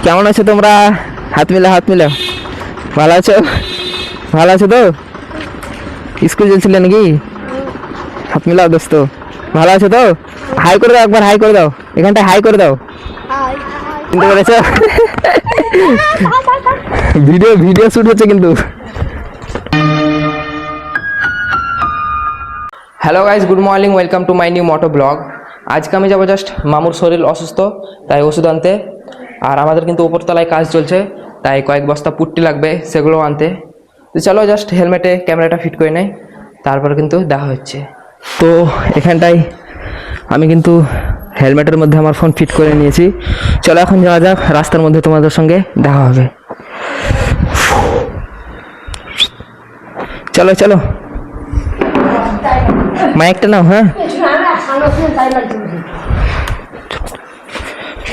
কেমন আছো তোমরা? হাত মিলাও, হাত মিলাও। ভালো আছো? ভালো আছো তো? স্কুল চলছিলে নাকি? হাত মিলাও দোস্ত। ভালো আছো তো? হাই করে দাও, একবার হাই করে দাও। এখানটায় হাই করে দাও। চিনতে পেরেছো? ভিডিও ভিডিও শুট হচ্ছে কিন্তু। Hello guys, good morning, welcome to my new moto blog. আজকে আমি যাবো জাস্ট মামুর শরীর অসুস্থ, তাই ওষুধ আনতে। আর আমাদের কিন্তু উপরতলায় কাজ চলছে, তাই কয়েক বস্তা পুট্টি লাগবে, সেগুলো আনতে। তো চলো জাস্ট হেলমেটে ক্যামেরাটা ফিট করে নেই, তারপর কিন্তু দেখা হচ্ছে। তো এখানটায় আমি কিন্তু হেলমেটের মধ্যে আমার ফোন ফিট করে নিয়েছি। চলো এখন যাওয়া যাক, রাস্তার মধ্যে তোমাদের সঙ্গে দেখা হবে। চলো চলো, মাইকটা নাও। হ্যাঁ,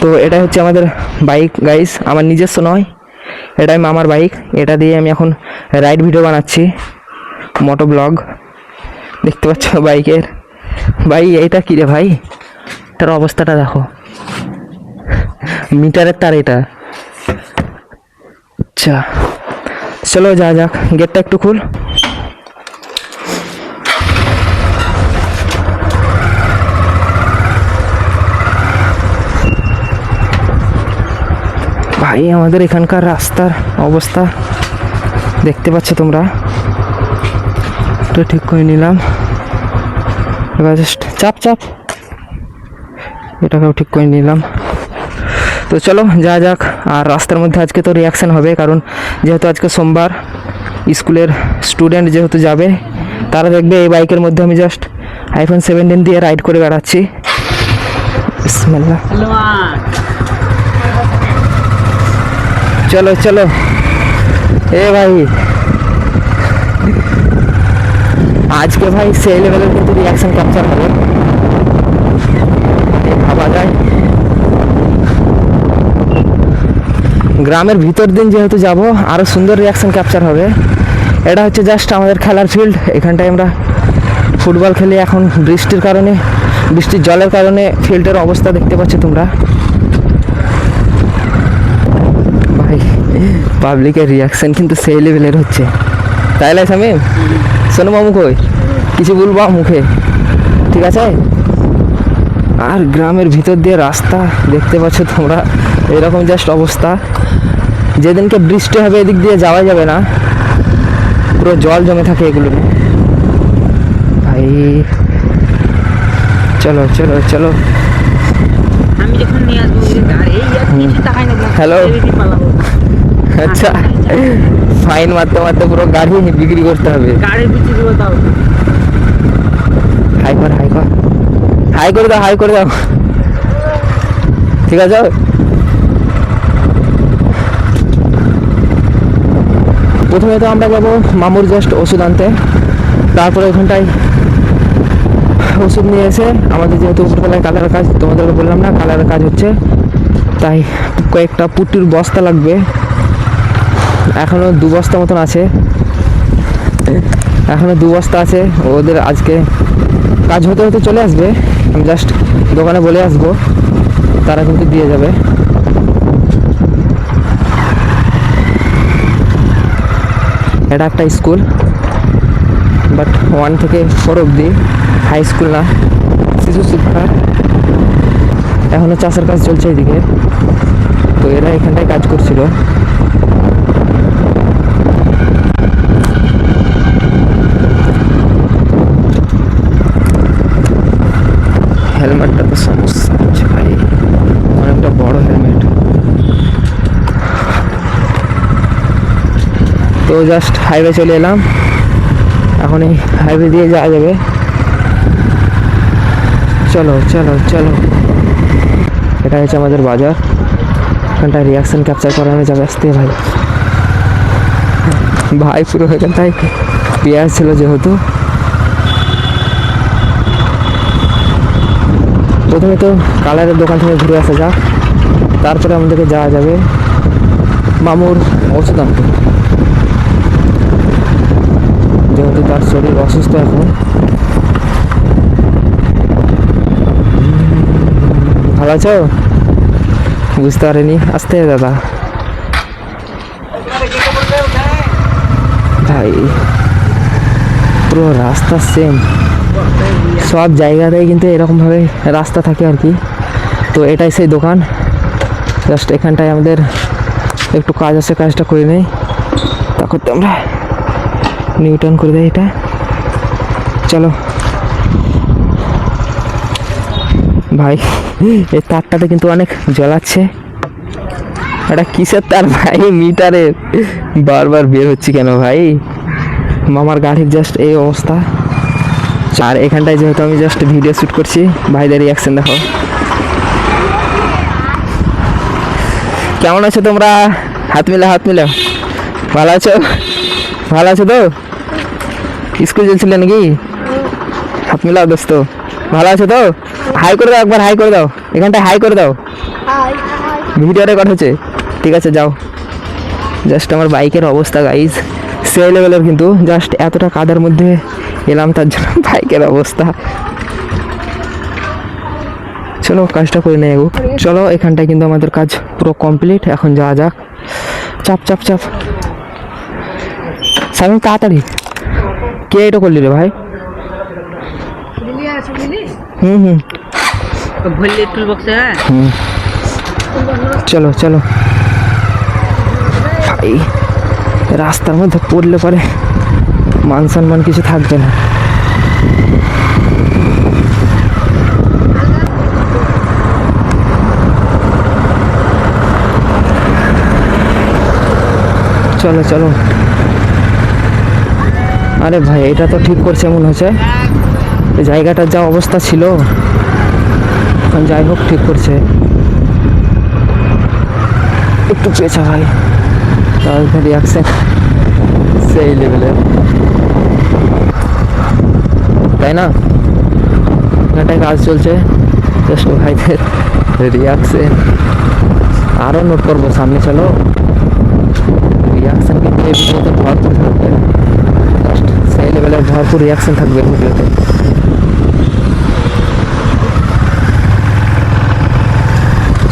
তো এটা হচ্ছে আমাদের বাইক গাইস, আমার নিজস্ব নয়, এটাই মামার বাইক। এটা দিয়ে আমি এখন রাইড ভিডিও বানাচ্ছি, মোটো ব্লগ। দেখতে পাচ্ছ বাইকের, ভাই এটা কী রে ভাই, এটার অবস্থাটা দেখো, মিটারের তার এটা। আচ্ছা চলো যা যাক, গেটটা একটু খুল। ভাই আমাদের এখানকার রাস্তার অবস্থা দেখতে পাচ্ছ তোমরা, তো ঠিক করে নিলাম। এবার জাস্ট চাপ চাপ, এটাকেও ঠিক করে নিলাম। তো চলো যা যাক। আর রাস্তার মধ্যে আজকে তো রিয়াকশান হবে, কারণ যেহেতু আজকে সোমবার, স্কুলের স্টুডেন্ট যেহেতু যাবে, তারা দেখবে এই বাইকের মধ্যে আমি জাস্ট আইফোন 17 দিয়ে রাইড করে বেড়াচ্ছি। বিসমিল্লাহ। চলো চলো এ ভাই, আজকে ভাই সেই লেভেলের কিন্তু রিয়াকশন ক্যাপচার হবে, ভাবা যায়। গ্রামের ভিতর দিন যেহেতু যাব, আরও সুন্দর রিয়াকশন ক্যাপচার হবে। এটা হচ্ছে জাস্ট আমাদের খেলার ফিল্ড, এখানটায় আমরা ফুটবল খেলি। এখন বৃষ্টির কারণে, বৃষ্টির জলের কারণে ফিল্ডের অবস্থা দেখতে পাচ্ছ তোমরা। ভাই পাবলিকের রিয়াকশন কিন্তু সেই লেভেলের হচ্ছে, তাই লাই সামিম? শোনো মামু কই, কিছু বলবো মুখে, ঠিক আছে? আর গ্রামের ভিতর দিয়ে রাস্তা দেখতে পাচ্ছ তোমরা, এরকম জাস্ট অবস্থা। যেদিনকে বৃষ্টি হবে এদিক দিয়ে যাওয়া যাবে না, পুরো জল জমে থাকে এগুলো। ভাই চলো চলো চলো। হ্যালো, আচ্ছা ফাইন মারতে মারতে পুরো গাড়ি বিক্রি করতে হবে। হাই কর, হাই কর, হাই করে দাও, হাই করে দাও, ঠিক আছে? প্রথমে তো আমরা যাবো মামুর জাস্ট ওষুধ আনতে, তারপরে ওখানটায় ওষুধ নিয়ে এসে আমাদের যেহেতু উপরতলায় কালারের কাজ, তোমাদেরকে বললাম না কালারের কাজ হচ্ছে, তাই কয়েকটা পুট্টির বস্তা লাগবে। এখনও 2 বস্তা মতন আছে, এখনও 2 বস্তা আছে। ওদের আজকে কাজ হতে হতে চলে আসবে, আমি জাস্ট দোকানে বলে আসবো, তারা কিন্তু দিয়ে যাবে। এটা একটা স্কুল, বাট 1 থেকে 4 অবধি, হাই স্কুল না, শিশু শিক্ষা। এখনও চাষের কাজ চলছে এদিকে, তো এরা এখানটায় কাজ করছিল। হেলমেটটা তো সমস্যা আছে ভাই, অনেকটা বড় হেলমেট। তো জাস্ট হাইওয়ে চলে এলাম, এখন এই হাইওয়ে দিয়ে যাওয়া যাবে। চলো চলো চলো, এটা হচ্ছে আমাদের বাজার, এখানটায় রিয়াকশান ক্যাপচার করানো যাবে। আসতে ভাই, ভাই পুরো এখানটায় পেঁয়াজ ছিল যেহেতু। প্রথমে তো কালারের দোকান থেকে ঘুরে আসা যাক, তারপরে আমাদেরকে যাওয়া যাবে মামুর ওষুধ আনতে, যেহেতু তার শরীর অসুস্থ এখন। ভালো আছো? বুঝতে পারিনি। আসতে দাদা ভাই, পুরো রাস্তা সেম, সব জায়গাতেই কিন্তু এরকমভাবে রাস্তা থাকে আর কি। তো এটাই সেই দোকান, জাস্ট এখানটায় আমাদের একটু কাজ আছে, কাজটা করে নেই, তারপর তো আমরা নিউ টার্ন করে দেয়। এটা চলো ভাই, এই তারটাতে কিন্তু অনেক জ্বলাচ্ছে। এটা কিসের তার ভাই? মিটারের। বারবার বের হচ্ছি কেন ভাই? মামার গাড়ির জাস্ট এই অবস্থা। আর এখানটায় যেহেতু আমি জাস্ট ভিডিও শ্যুট করছি, ভাইদের রিয়াকশন দেখো। কেমন আছো তোমরা? হাত মিলা, হাত মিলা। ভালো আছো? ভালো আছো তো? স্কুল চলছিলে নাকি? হাত মিলাও দোস্ত। ভালো আছো তো? হাই করে দাও একবার, হাই করে দাও, এখানটায় হাই করে দাও। ভিডিও রেকর্ড হচ্ছে, ঠিক আছে যাও। জাস্ট আমার বাইকের অবস্থা গাইজ সেই লেভেলের, কিন্তু জাস্ট এতটা কাদার মধ্যে এলাম তার জন্য বাইকের অবস্থা। চলো কাজটা করে নেই। চলো এখানটায় কিন্তু আমাদের কাজ পুরো কমপ্লিট, এখন যাওয়া যাক। চাপ চাপ চাপ, সামনে তাড়াতাড়ি। কে এটা করলি রে ভাই? হুম হুম চলো চলো ভাই, রাস্তার মধ্যে পড়লে পরে মান সম্মান কিছু থাকবে না। চলো চলো। আরে ভাই এটা তো ঠিক করছে মনে হচ্ছে, জায়গাটার যা অবস্থা ছিল, যাই হোক ঠিক করছে। একটু পেয়েছে ভাই, তার রিয়াকশন সেই লেভেলের, তাই না? এখানটায় কাজ চলছে, জাস্ট ভাইদের রিয়াকশন আরও নোট করবো সামনে। চলো রিয়াকশন কিন্তু এই ভিডিওতে ভরপুর থাকবে, জাস্ট সেই লেভেলের ভরপুর রিয়াকশন থাকবে ভিডিওতে।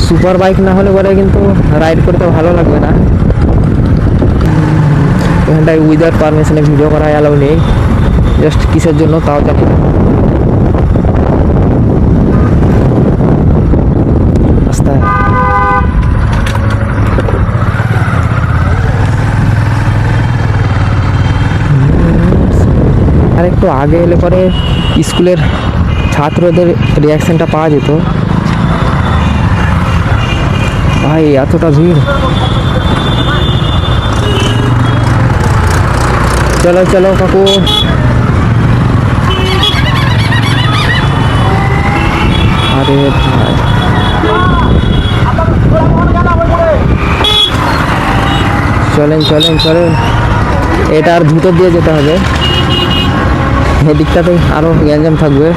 সুপার বাইক না হলে পরে কিন্তু রাইড করতে ভালো লাগবে না। এখানটায় উইদাউট পারমিশনে ভিডিও করা অ্যালাউ নেই, জাস্ট কিসের জন্য তাও জানি না। রাস্তায় আর একটু আগে এলে পরে স্কুলের ছাত্রদের রিয়াকশনটা পাওয়া যেত। ভাই এতটা ভিড়। চলো চলো কাকু, আরে ভাই চলেন চলেন চলেন, এটা আর ভিতর দিয়ে যেতে হবে, এদিকটাতে আরও গ্যাঞ্জাম থাকবে,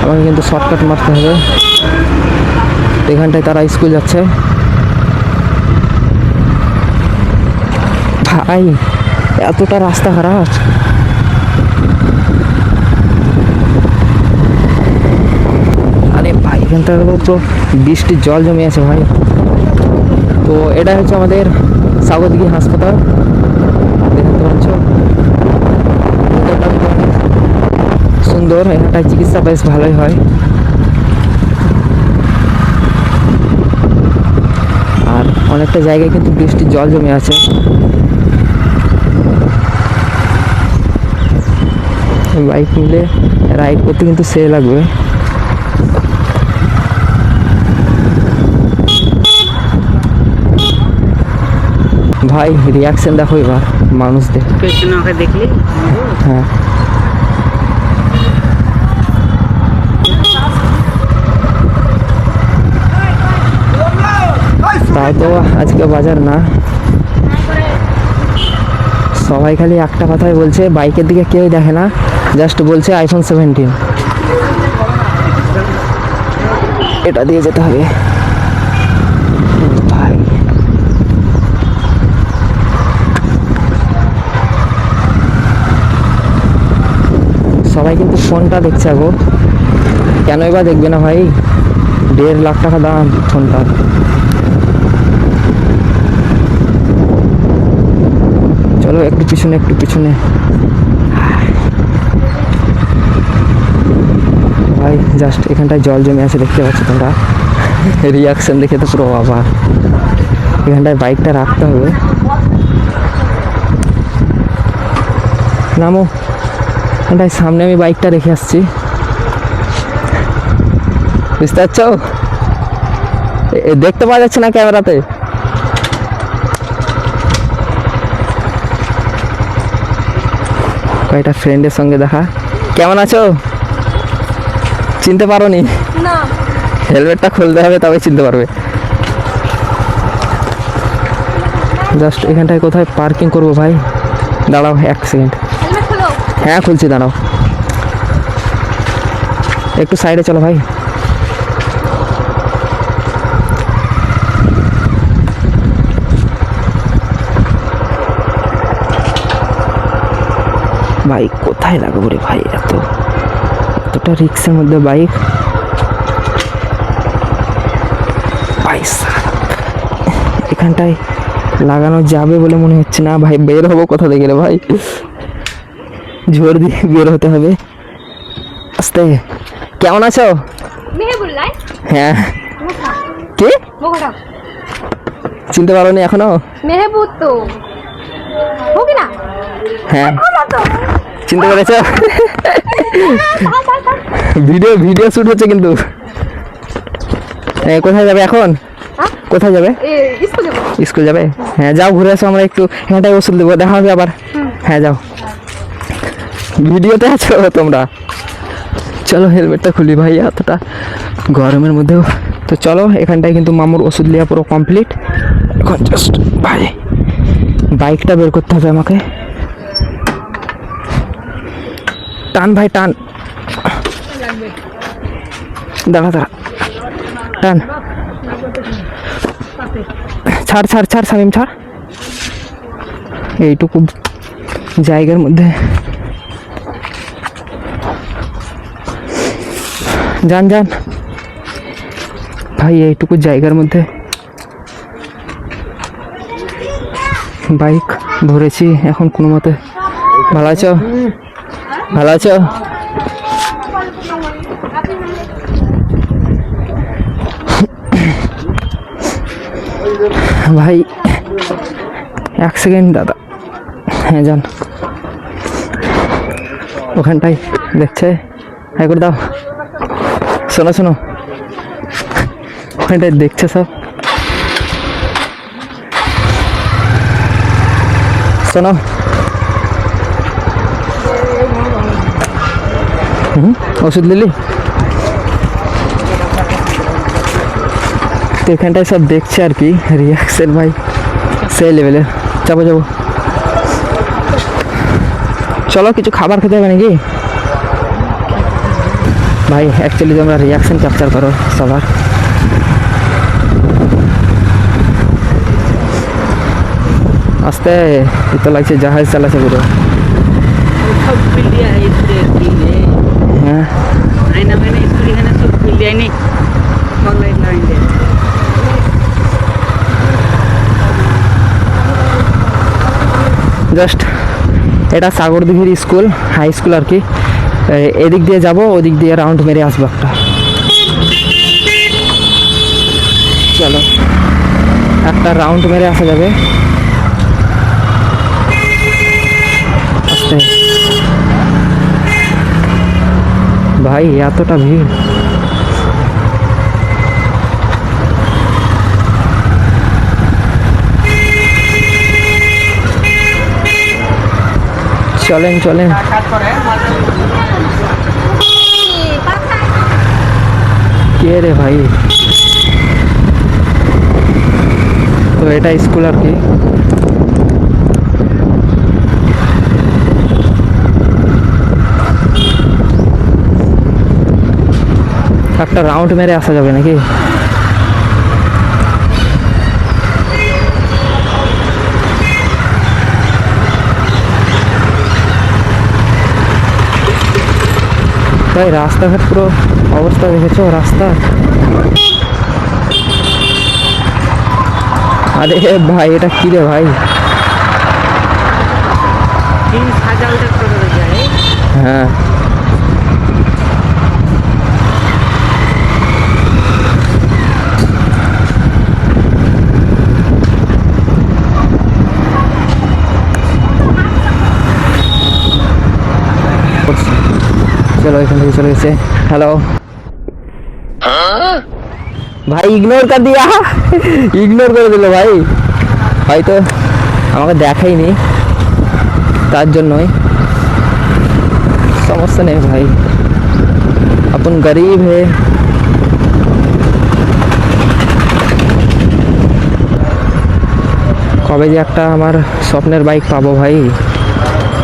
আমাকে কিন্তু শর্টকাট মারতে হবে। এখানটায় তারা স্কুল যাচ্ছে। ভাই এতটা রাস্তা খারাপ, আরে ভাই এখানটা তো বৃষ্টির জল জমে আছে ভাই। তো এটা হচ্ছে আমাদের স্বাগতিকী হাসপাতাল, দেখতে পাচ্ছ সুন্দর। এখানটায় চিকিৎসা বেশ ভালোই হয়। আর অনেকটা জায়গায় কিন্তু বৃষ্টির জল জমে আছে। বাইক নিলে রাইড করতে কিন্তু সে লাগবে। ভাই রিয়াকশন দেখো এবার মানুষদের, দেখলি? হ্যাঁ তাও তো আজকে বাজার না, সবাই খালি একটা কথাই বলছে, বাইকের দিকে কেউ দেখে না, জাস্ট বলছে আইফোন 17। এটা দিয়ে যেতে হবে ভাই। সবাই কিন্তু ফোনটা দেখছে গো, কেনই বা দেখবে না ভাই? 1.5 লাখ টাকা দাম ফোনটা। পিছনে একটু পিছনে। ভাই জাস্ট এখানটায় জল জমে আছে, দেখতে পাচ্ছ তোমরা। রিয়াকশন দেখে তো পুরো বাবা। এখানটায় বাইকটা রাখতে হবে। নামো, এখানটায় সামনে আমি বাইকটা রেখে আসছি, বুঝতে পারছো? দেখতে পাওয়া যাচ্ছে না ক্যামেরাতে। কয়েকটা ফ্রেন্ডের সঙ্গে দেখা। কেমন আছো? চিনতে পারো নি? না, হেলমেটটা খুলতে হবে তবে চিনতে পারবে। জাস্ট এখানটায় কোথায় পার্কিং করবো ভাই? দাঁড়াও 1 সেকেন্ড। হেলমেট খোলো। হ্যাঁ খুলছি, দাঁড়াও একটু সাইডে চলো ভাই। বাইক কোথায় লাগাবো রে ভাই? এতটা রিক্সের মধ্যে বাইক। এখানটায় লাগানো যাবে বলে মনে হচ্ছে না ভাই। বের হবো কোথা থেকে রে ভাই? ঝোর দিয়ে বের হতে হবে। আস্তে। কেমন আছো? মেহেবুল্লাহ। হ্যাঁ। কে? মোগরা। চিনতে পারো নি এখনো? মেহেবুত তো হোগি না? হ্যাঁ, চিনতে পেরেছো? ভিডিও শুট হচ্ছে কিন্তু। কোথায় যাবে এখন? কোথায় যাবে? স্কুল যাবে? হ্যাঁ যাও, ঘুরে আসো। আমরা একটু এখানটায় ওষুধ দেবো, দেখা হবে আবার। হ্যাঁ যাও, ভিডিওতে আছো তোমরা। চলো হেলমেটটা খুলি ভাই, এতটা গরমের মধ্যেও। তো চলো, এখানটায় কিন্তু মামুর ওষুধ নেওয়া পুরো কমপ্লিট। এখন জাস্ট ভাই বাইকটা বের করতে হবে আমাকে। টান ভাই টান, দাঁড়া টান। ছাড় ছাড় ছাড় শামিম ছাড়। এইটুকু জায়গার মধ্যে যান ভাই, এইটুকু জায়গার মধ্যে বাইক ধরেছি এখন কোনো মতে। ভালো আছো? ভালো আছো? ভাই 1 সেকেন্ড দাদা। হ্যাঁ যান, ওখানটাই দেখছে। হ্যাঁ করে দাও। শোনো, ওখানটায় দেখছে সব। শোনো, ওষুধ নিলি? তো এখানটায় সব দেখছে আর কি। রিয়াকশন ভাই সেই লেভেলের। যাবো চলো, কিছু খাবার খেতে হবে নাকি ভাই? অ্যাকচুয়ালি তোমরা রিয়াকশন ক্যাপচার করো সবার। আস্তে, তো লাগছে জাহাজ চালাচ্ছে পুরো। হ্যাঁ জাস্ট এটা সাগরদিঘির স্কুল, হাই স্কুল আর কি। এদিক দিয়ে যাব, ওদিক দিয়ে রাউন্ড মেরে আসবো একটা। চলো একটা রাউন্ড মেরে আসা যাবে। আস্তে ভাই, এতটা ভিড়। চলেন কে রে ভাই? তো এটা স্কুল আর কি। একটা রাউন্ড মেরে আসা যাবে নাকি? ভাই রাস্তাঘাট পুরো অবস্থা দেখেছো রাস্তা? আরে ভাই এটা কি রে ভাই? হ্যাঁ চলো এখান থেকে চলে গেছে। হ্যালো ভাই, ইগনোর কর দিয়া, ইগনোর করে দিল ভাই, হয়তো আমাকে দেখাইনি তার জন্যই। সমস্যা নেই ভাই, अपन गरीब है। কবে যে একটা আমার স্বপ্নের বাইক পাবো ভাই,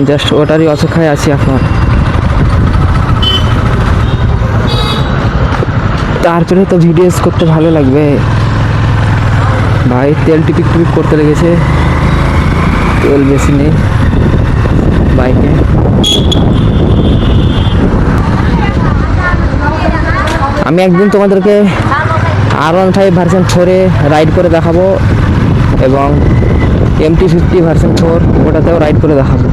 জাস্ট ওটারই অপেক্ষায় আছি এখন। তারপরে তো ভিডিওস করতে ভালো লাগবে ভাই। তেল টিপিক টিপিক করতে লেগেছে, তেল বেশি নেই বাইকে। আমি একদিন তোমাদেরকে R15 ভার্সন 4-এ রাইড করে দেখাবো এবং MT-50 ভার্সন 4 ওটাতেও রাইড করে দেখাবো।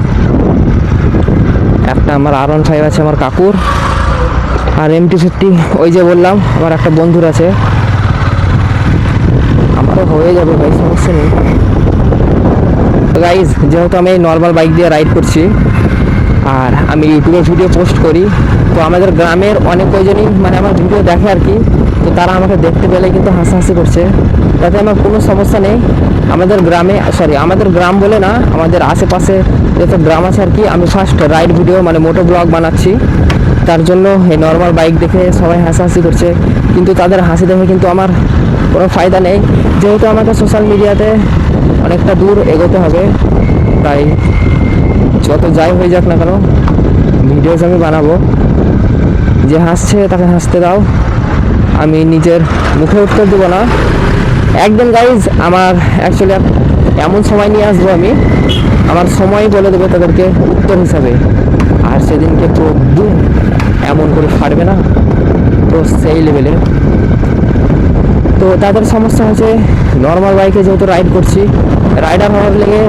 একটা আমার R15 আছে আমার কাকুর, আর MT-50 ওই যে বললাম আমার একটা বন্ধুর আছে। আমারও হয়ে যাবে ভাই, সমস্যা নেই। তো গাইজ, যেহেতু আমি নর্মাল বাইক দিয়ে রাইড করছি আর আমি ইউটিউবে ভিডিও পোস্ট করি, তো আমাদের গ্রামের অনেক কয়জনই মানে আমার ভিডিও দেখে আর কি। তো তারা আমাকে দেখতে পেলে কিন্তু হাসাহাসি করছে, তাতে আমার কোনো সমস্যা নেই। আমাদের গ্রামে, সরি আমাদের গ্রাম বলে না, আমাদের আশেপাশে যত গ্রাম আছে আর কি, আমি ফার্স্ট রাইড ভিডিও মানে মোটো ব্লগ বানাচ্ছি। তার জন্য এই নর্মাল বাইক দেখে সবাই হাসাহাসি করছে, কিন্তু তাদের হাসি দেখে কিন্তু আমার কোনো ফায়দা নেই, যেহেতু আমাকে সোশ্যাল মিডিয়াতে অনেকটা দূর এগোতে হবে। তাই যত যাই হয়ে যাক না কেন, ভিডিওস আমি বানাবো। যে হাসছে তাকে হাসতে দাও, আমি নিজের মুখে উত্তর দেবো না। একদম গাইজ, আমার অ্যাকচুয়ালি এমন সময় নিয়ে আসবো আমি, আমার সময় বলে দেবো তাদেরকে উত্তর হিসাবে। আর সেদিনকে তো বুম এমন করে ফাটবে না, তো সেই লেভেলে। তো তাদের সমস্যা হচ্ছে নর্মাল বাইকে যেহেতু রাইড করছি, রাইডার হওয়ার লেগে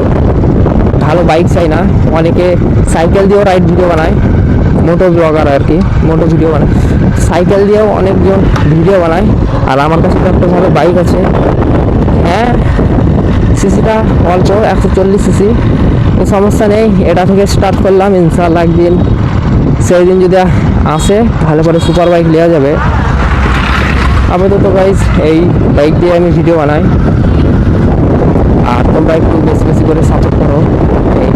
ভালো বাইক চাই না। অনেকে সাইকেল দিয়েও রাইড ভিডিও বানায়, মোটো ব্লগার আর কি, মোটো ভিডিও বানায়, সাইকেল দিয়েও অনেকজন ভিডিও বানায়। আর আমার কাছে তো একটা ভালো বাইক আছে, হ্যাঁ সিসিটা অল্প 140 সিসি, তো সমস্যা নেই। এটা থেকে স্টার্ট করলাম, ইনশাআল্লাহ একদিন সেই দিন যদি আসে তাহলে পরে সুপার বাইক নেওয়া যাবে। আপাতত গাইজ এই বাইক দিয়ে আমি ভিডিও বানাই, আর তোমরা একটু বেশি বেশি করে সাপোর্ট করো এই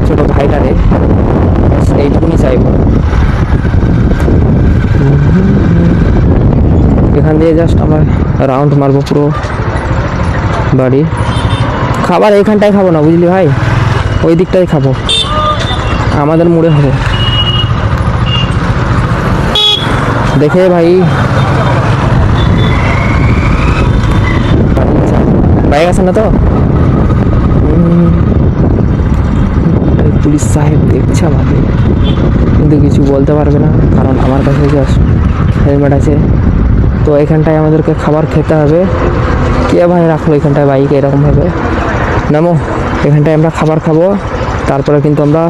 ছোটো ভাইটারে, এইটুকুনি চাইব। এখান দিয়ে জাস্ট আমরা রাউন্ড মারবো পুরো বাড়ি। খাবার এইখানটায় খাবো না বুঝলি ভাই, ওই দিকটাই খাবো, আমাদের মুড়ে হবে। দেখে ভাই বাইক আছে না তো, পুলিশ সাহেব দেখছে আমাকে, কিন্তু কিছু বলতে পারবে না কারণ আমার কাছে জাস্ট হেলমেট আছে। তো এখানটায় আমাদেরকে খাবার খেতে হবে। কে ভাই রাখলো এখানটায় বাইক এরকমভাবে? নামো, এখানটায় আমরা খাবার খাবো, তারপরে কিন্তু আমরা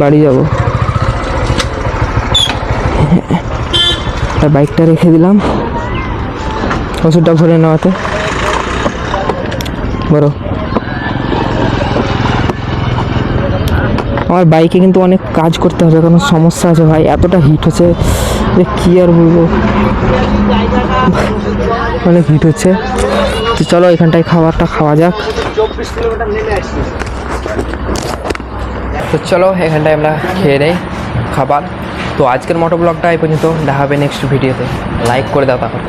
বাড়ি যাব। বাইকটা রেখে দিলাম ওষুধটা ভরে নেওয়াতে। বড় আমার বাইকে কিন্তু অনেক কাজ করতে হবে, কারণ সমস্যা আছে ভাই, এতটা হিট হচ্ছে যে কী আর বলবো, অনেক হিট হচ্ছে। তো চলো এখানটায় খাবারটা খাওয়া যাক। তো চলো এখানটায় আমরা খেয়ে নেই খাবার। তো আজকের মোটো ব্লগটা এই পর্যন্ত, দেখা হবে নেক্সট ভিডিওতে। লাইক করে দাও তারপর।